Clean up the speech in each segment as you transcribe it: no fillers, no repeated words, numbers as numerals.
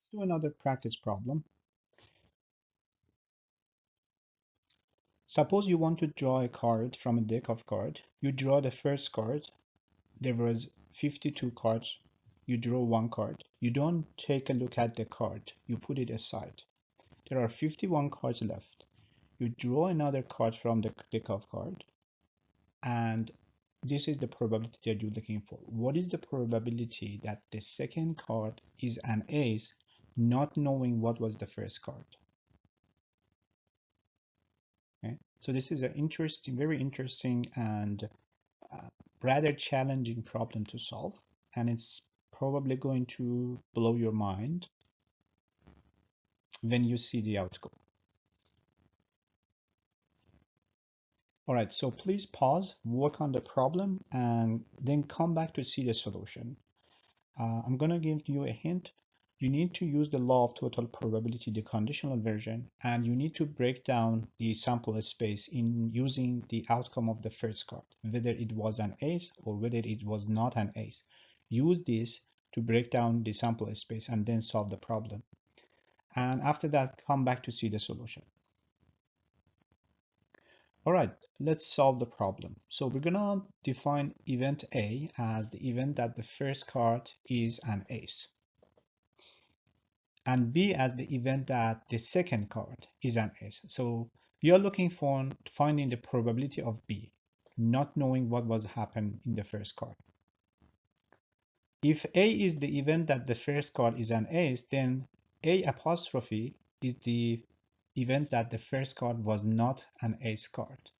Let's do another practice problem. Suppose you want to draw a card from a deck of cards. You draw the first card. There was 52 cards. You draw one card. You don't take a look at the card. You put it aside. There are 51 cards left. You draw another card from the deck of cards, and this is the probability that you're looking for. What is the probability that the second card is an ace, not knowing what was the first card? Okay, so this is an interesting, very interesting and uh, rather challenging problem to solve, and it's probably going to blow your mind when you see the outcome. All right, so please pause, work on the problem, and then come back to see the solution. I'm going to give you a hint. You need to use the law of total probability, the conditional version, and you need to break down the sample space in using the outcome of the first card, whether it was an ace or whether it was not an ace. Use this to break down the sample space and then solve the problem. And after that, come back to see the solution. All right, let's solve the problem. So we're gonna define event A as the event that the first card is an ace, and B as the event that the second card is an ace. So we are looking for finding the probability of B, not knowing what was happened in the first card. If A is the event that the first card is an ace, then A apostrophe is the event that the first card was not an ace card.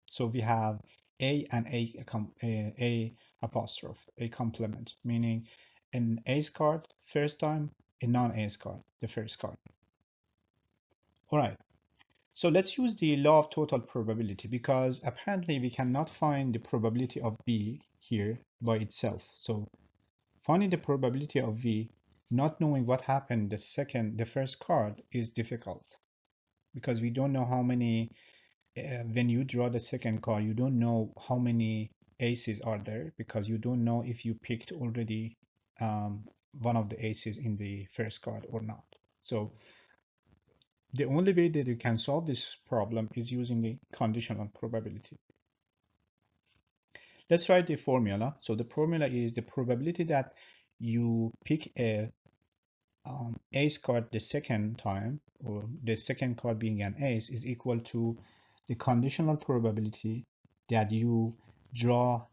So we have A and A apostrophe, a complement, meaning an ace card first time, a non-ace card the first card. All right, so let's use the law of total probability because apparently we cannot find the probability of B here by itself. So finding the probability of V, not knowing what happened the first card is difficult because we don't know how many, when you draw the second card, you don't know how many aces are there because you don't know if you picked already one of the aces in the first card or not. So the only way that you can solve this problem is using the conditional probability. Let's write the formula. So the formula is the probability that you pick a ace card the second time, or the second card being an ace, is equal to the conditional probability that you draw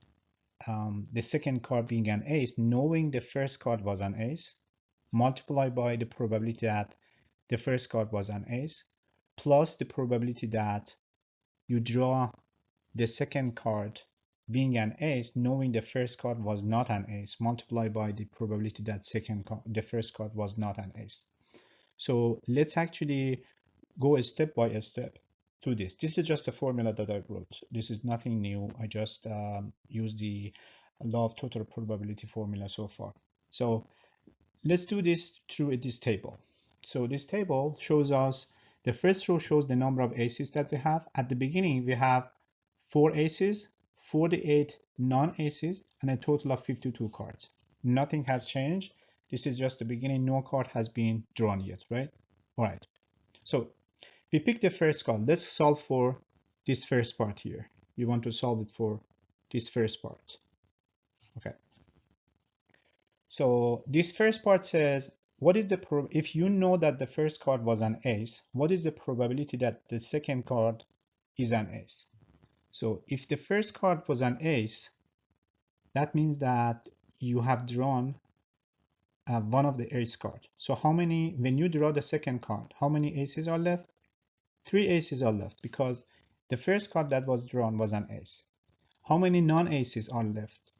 the second card being an ace, knowing the first card was an ace, multiplied by the probability that the first card was an ace, plus the probability that you draw the second card being an ace, knowing the first card was not an ace, multiplied by the probability that the first card was not an ace. So let's actually go step by step through this. This is just a formula that I wrote. This is nothing new. I just used the law of total probability formula so far. So let's do this through this table. So this table shows us, the first row shows the number of aces that we have. At the beginning, we have 4 aces, 48 non-aces, and a total of 52 cards. Nothing has changed. This is just the beginning. No card has been drawn yet, right? All right. So we pick the first card. Let's solve for this first part here. We want to solve it for this first part. Okay. So this first part says, what is the if you know that the first card was an ace, what is the probability that the second card is an ace? So if the first card was an ace, that means that you have drawn one of the ace card. So how many, when you draw the second card, how many aces are left? 3 aces are left because the first card that was drawn was an ace. How many non-aces are left?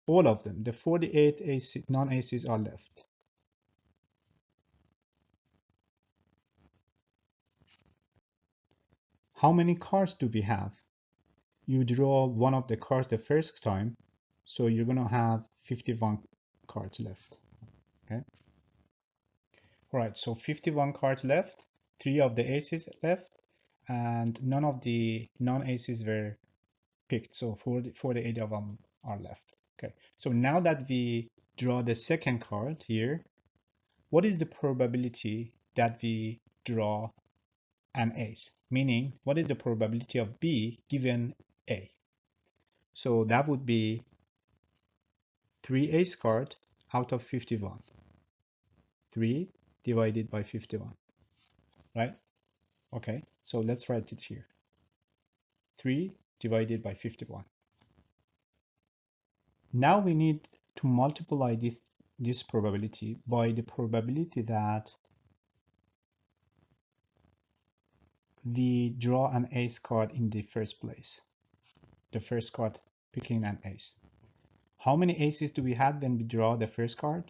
All of them. The 48 non-aces are left. How many cards do we have? You draw one of the cards the first time, so you're going to have 51 cards left. Okay. All right, so 51 cards left, 3 of the aces left, and none of the non-aces were picked, so 48 of them are left. Okay, so now that we draw the second card here, what is the probability that we draw an ace? Meaning, what is the probability of B given A? So that would be 3 ace card out of 51. 3 divided by 51, right? Okay, so let's write it here. 3 divided by 51. Now we need to multiply this probability by the probability that we draw an ace card in the first place. The first card picking an ace. How many aces do we have when we draw the first card?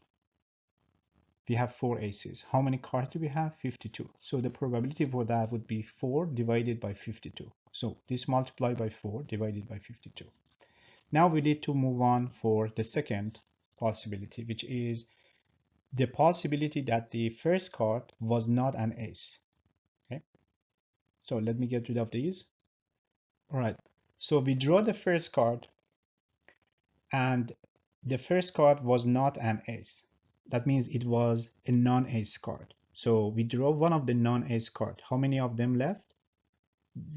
We have 4 aces. How many cards do we have? 52. So the probability for that would be 4 divided by 52. So this multiplied by 4 divided by 52. Now we need to move on for the second possibility, which is the possibility that the first card was not an ace. Okay, so let me get rid of these. All right, so we draw the first card and the first card was not an ace. That means it was a non-ace card. So we draw one of the non-ace card. How many of them left?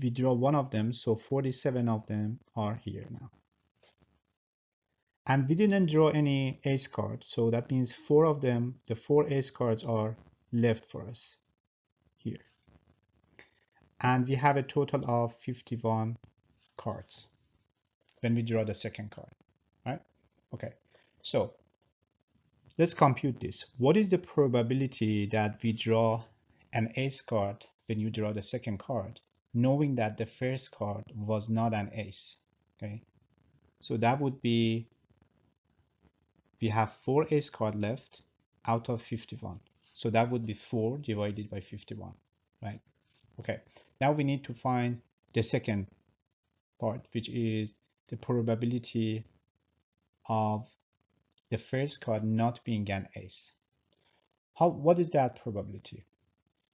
We draw one of them, so 47 of them are here now. And we didn't draw any ace card, so that means 4 of them, the 4 ace cards are left for us here. And we have a total of 51 cards when we draw the second card, right? Okay, so let's compute this. What is the probability that we draw an ace card when you draw the second card, knowing that the first card was not an ace? Okay, so that would be, we have 4 ace card left out of 51. So that would be 4 divided by 51, right? Okay, now we need to find the second part, which is the probability of the first card not being an ace. What is that probability?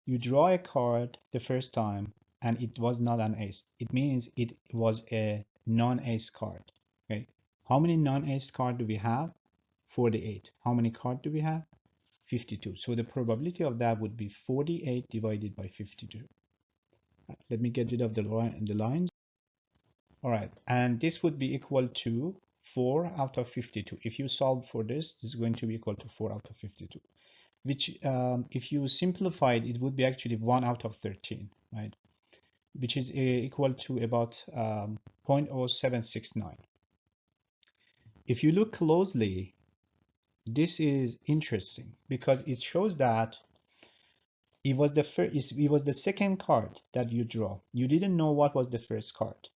You draw a card the first time and it was not an ace. It means it was a non-ace card. Okay, how many non-ace cards do we have? 48. How many cards do we have? 52. So the probability of that would be 48 divided by 52. Let me get rid of the lines. All right, and this would be equal to 4 out of 52. If you solve for this, this is going to be equal to 4 out of 52, which if you simplify it, it would be actually 1 out of 13, right? Which is equal to about 0.0769. If you look closely, this is interesting because it shows that it was the second card that you draw. You didn't know what was the first card.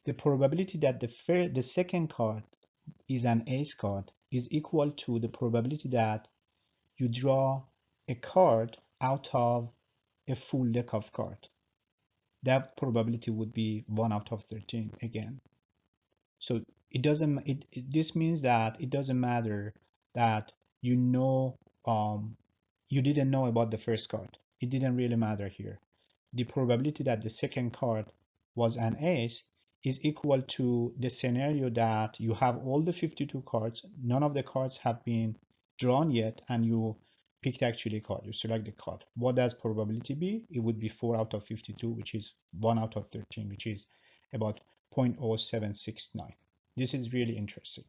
The probability that the second card is an ace card is equal to the probability that you draw a card out of a full deck of cards. That probability would be 1 out of 13 again. So this means that it doesn't matter that you didn't know about the first card. It didn't really matter here. The probability that the second card was an ace is equal to the scenario that you have all the 52 cards, none of the cards have been drawn yet, and you picked actually a card, you select the card. What does probability be? It would be 4 out of 52, which is 1 out of 13, which is about 0.0769. This is really interesting.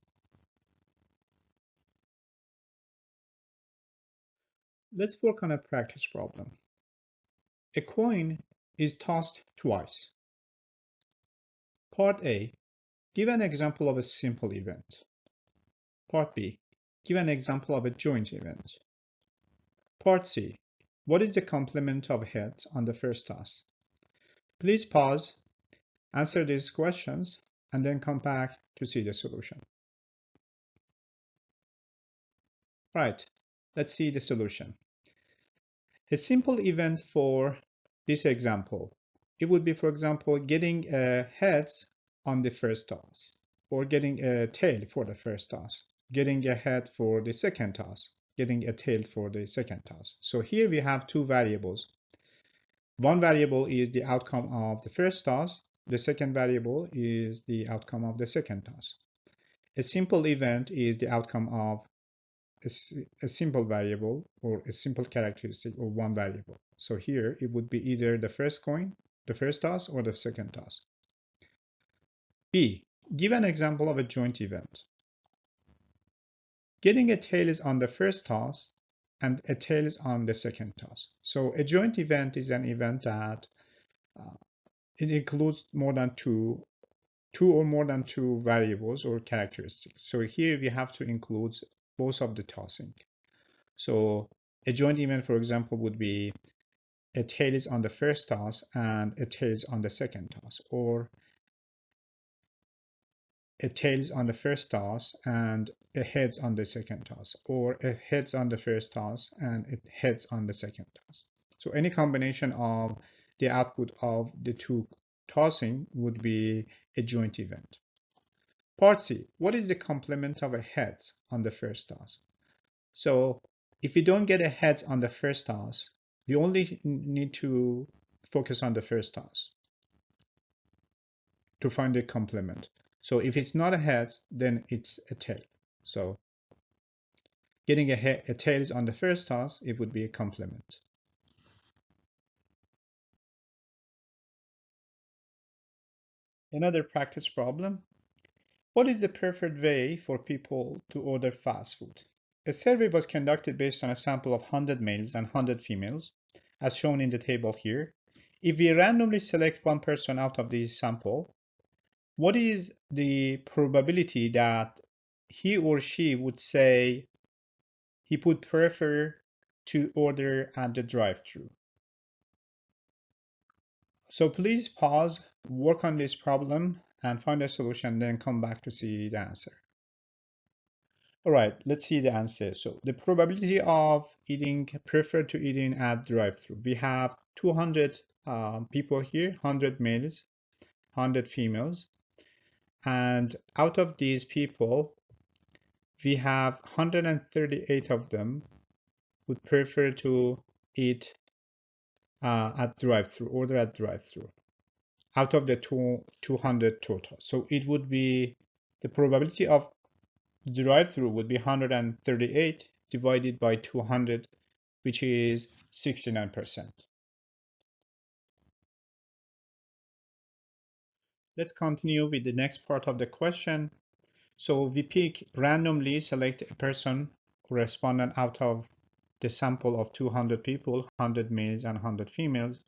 Let's work on a practice problem. A coin is tossed twice. Part A, give an example of a simple event. Part B, give an example of a joint event. Part C, what is the complement of heads on the first toss? Please pause, answer these questions, and then come back to see the solution. Right, let's see the solution. A simple event for this example, it would be, for example, getting heads on the first toss, or getting a tail for the first toss, getting a head for the second toss, getting a tail for the second toss. So here we have two variables. One variable is the outcome of the first toss. The second variable is the outcome of the second toss. A simple event is the outcome of a simple variable or a simple characteristic of one variable. So here it would be either the first coin, the first toss, or the second toss. B. Give an example of a joint event. Getting a tails on the first toss and a tails on the second toss. So a joint event is an event that it includes more than two or more than two variables or characteristics. So here we have to include both of the tossing. So a joint event, for example, would be a tails on the first toss and a tails on the second toss, or a tails on the first toss and a heads on the second toss, or a heads on the first toss and a heads on the second toss. So any combination of the output of the two tossing would be a joint event. Part C, what is the complement of a heads on the first toss? So if we don't get a heads on the first toss, we only need to focus on the first toss to find the complement. So if it's not a heads, then it's a tail. So getting a tails on the first toss, it would be a complement. Another practice problem. What is the preferred way for people to order fast food? A survey was conducted based on a sample of 100 males and 100 females, as shown in the table here. If we randomly select one person out of the sample, what is the probability that he or she would say he would prefer to order at the drive-thru? So please pause, work on this problem, and find a solution, then come back to see the answer. All right, let's see the answer. So the probability of prefer to eating at drive-thru. We have 200 people here, 100 males, 100 females. And out of these people, we have 138 of them would prefer to eat at drive-thru, order at drive-thru, out of the 200 total. So it would be the probability of drive-thru would be 138 divided by 200, which is 69%. Let's continue with the next part of the question. So we randomly select a person or respondent out of the sample of 200 people, 100 males and 100 females.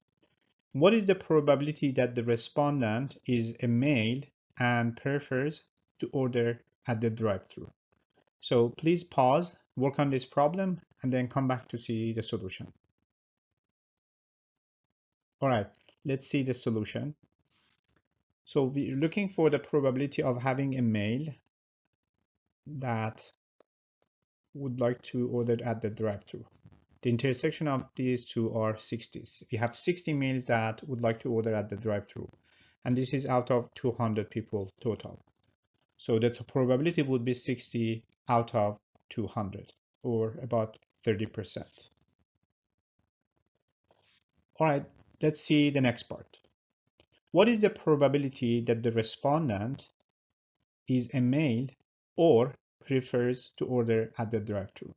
What is the probability that the respondent is a male and prefers to order at the drive-thru? So please pause, work on this problem, and then come back to see the solution. All right, let's see the solution. So we're looking for the probability of having a male that would like to order at the drive-thru. The intersection of these two are 60s. We have 60 males that would like to order at the drive-thru, and this is out of 200 people total. So the probability would be 60 out of 200, or about 30%. All right, let's see the next part. What is the probability that the respondent is a male or prefers to order at the drive-thru?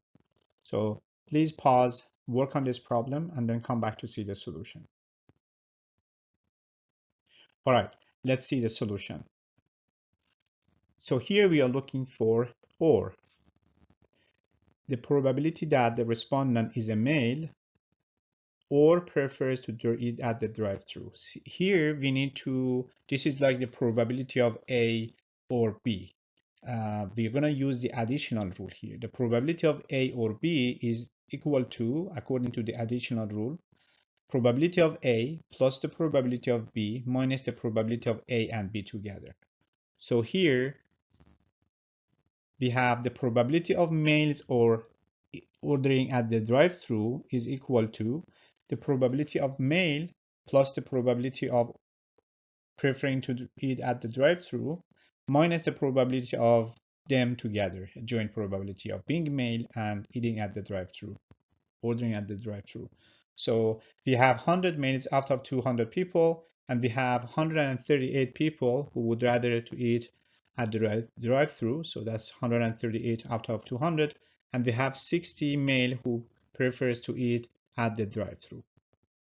So please pause, work on this problem, and then come back to see the solution. All right, let's see the solution. So here we are looking for or. The probability that the respondent is a male or prefers to eat at the drive-thru. Here we need to, this is like the probability of A or B. We're going to use the additional rule here. The probability of A or B is equal to, according to the additional rule, probability of A plus the probability of B minus the probability of A and B together. So here we have the probability of males or ordering at the drive-thru is equal to the probability of male plus the probability of preferring to eat at the drive-thru minus the probability of them together, a joint probability of being male and eating at the drive-thru, ordering at the drive-thru. So we have 100 males out of 200 people, and we have 138 people who would rather to eat at the drive-thru. So that's 138 out of 200. and we have 60 male who prefers to eat at the drive-through.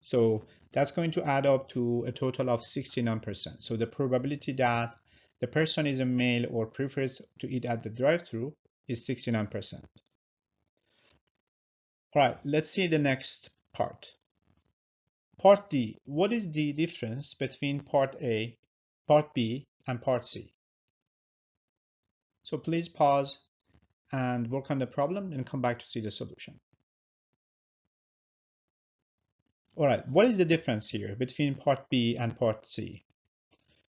So that's going to add up to a total of 69%. So the probability that the person is a male or prefers to eat at the drive-through is 69%. All right, let's see the next part. Part D, what is the difference between Part A, Part B, and Part C? So please pause and work on the problem and come back to see the solution. All right, what is the difference here between Part B and Part C?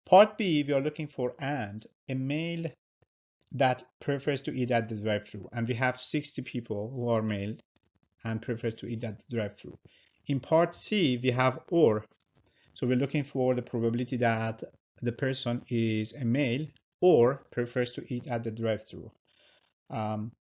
Part B, we are looking for and a male that prefers to eat at the drive-through, and we have 60 people who are male and prefers to eat at the drive-through. In Part C, we have or, so we're looking for the probability that the person is a male or prefers to eat at the drive-through.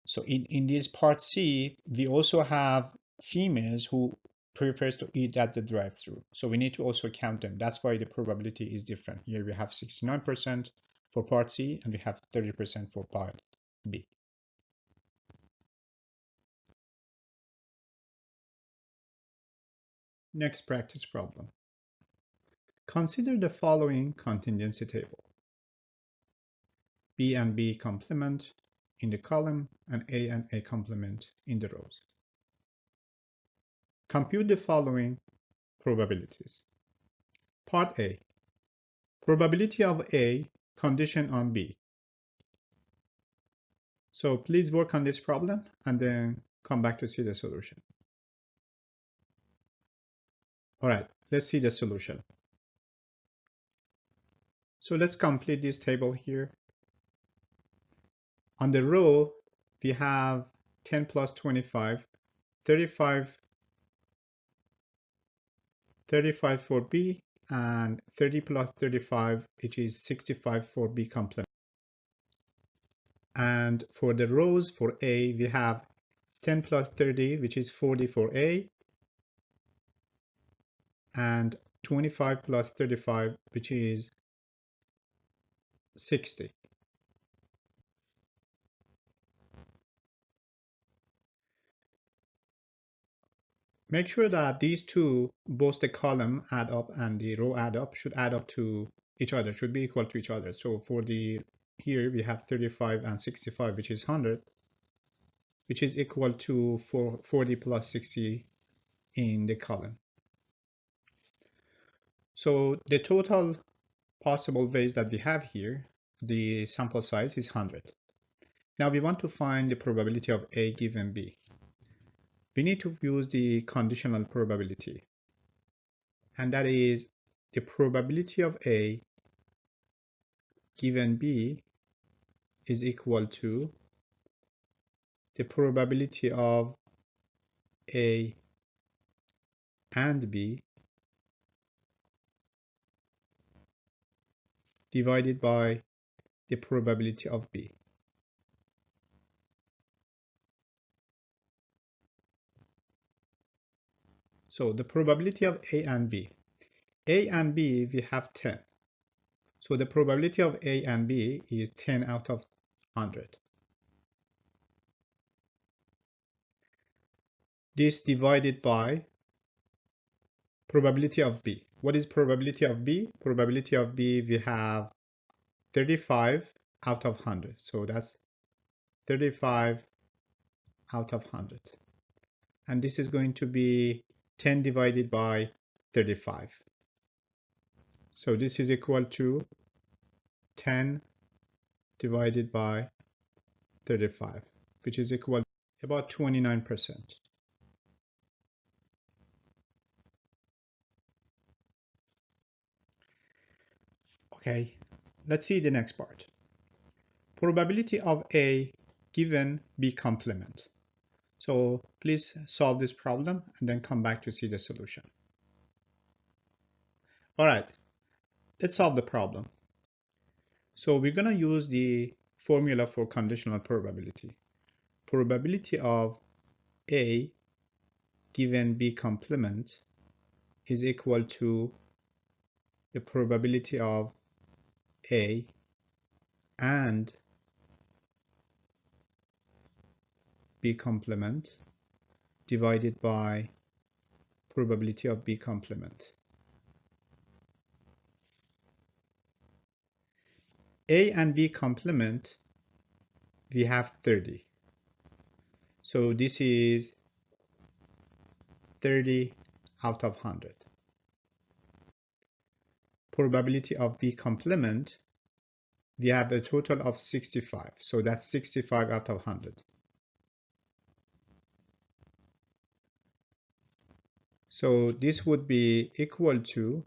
So in this Part C, we also have females who prefers to eat at the drive-through. So we need to also count them. That's why the probability is different. Here we have 69% for Part C and we have 30% for Part B. Next practice problem. Consider the following contingency table. B and B complement in the column and A complement in the rows. Compute the following probabilities. Part A. Probability of A condition on B. So please work on this problem and then come back to see the solution. All right, let's see the solution. So let's complete this table here. On the row, we have 10 plus 25, 35 for B, and 30 plus 35, which is 65 for B complement. And for the rows for A, we have 10 plus 30, which is 40 for A, and 25 plus 35, which is 60. Make sure that these two, both the column add up and the row add up, should add up to each other, should be equal to each other. So for the here we have 35 and 65, which is 100, which is equal to 40 plus 60 in the column. So the total possible ways that we have here, the sample size is 100. Now we want to find the probability of A given B. We need to use the conditional probability, and that is the probability of A given B is equal to the probability of A and B divided by the probability of B. So the probability of A and B. A and B, we have 10. So the probability of A and B is 10 out of 100. This divided by probability of B. What is probability of B? Probability of B, we have 35 out of 100. So that's 35 out of 100. And this is going to be 10 divided by 35. So this is equal to 10 divided by 35, which is equal to about 29%. Okay, let's see the next part. Probability of A given B complement. So please solve this problem and then come back to see the solution. All right, let's solve the problem. So we're going to use the formula for conditional probability. Probability of A given B complement is equal to the probability of A and B complement divided by probability of B complement. A and B complement, we have 30. So this is 30 out of 100. Probability of B complement, we have a total of 65. So that's 65 out of 100. So this would be equal to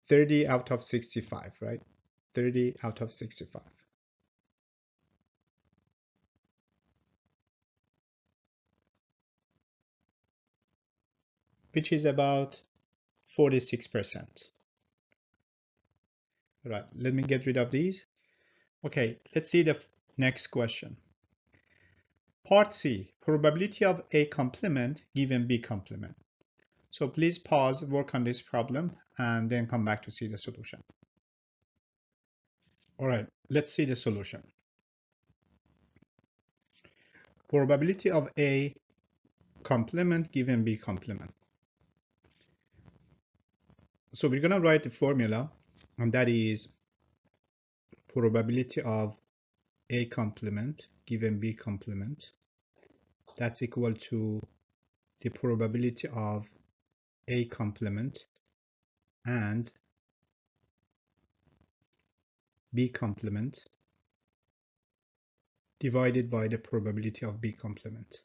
30 out of 65, right? 30 out of 65. Which is about 46%. Right, let me get rid of these. Okay, let's see the next question. Part C, probability of A complement given B complement. So please pause, work on this problem, and then come back to see the solution. All right, let's see the solution. Probability of A complement given B complement. So we're going to write the formula, and that is probability of A complement given B complement. That's equal to the probability of A complement and B complement divided by the probability of B complement.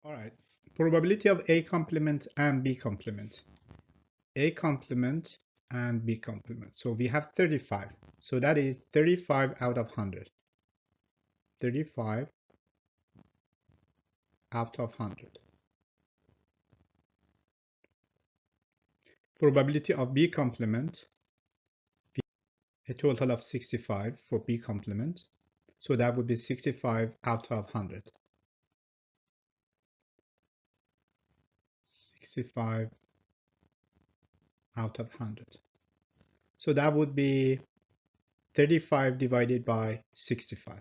All right, probability of A complement and B complement. A complement and B complement. So we have 35. So that is 35 out of 100. 35 out of 100. Probability of B complement, a total of 65 for B complement. So that would be 65 out of 100. 65 out of 100. So that would be 35 divided by 65.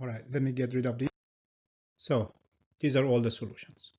All right, let me get rid of these. So these are all the solutions.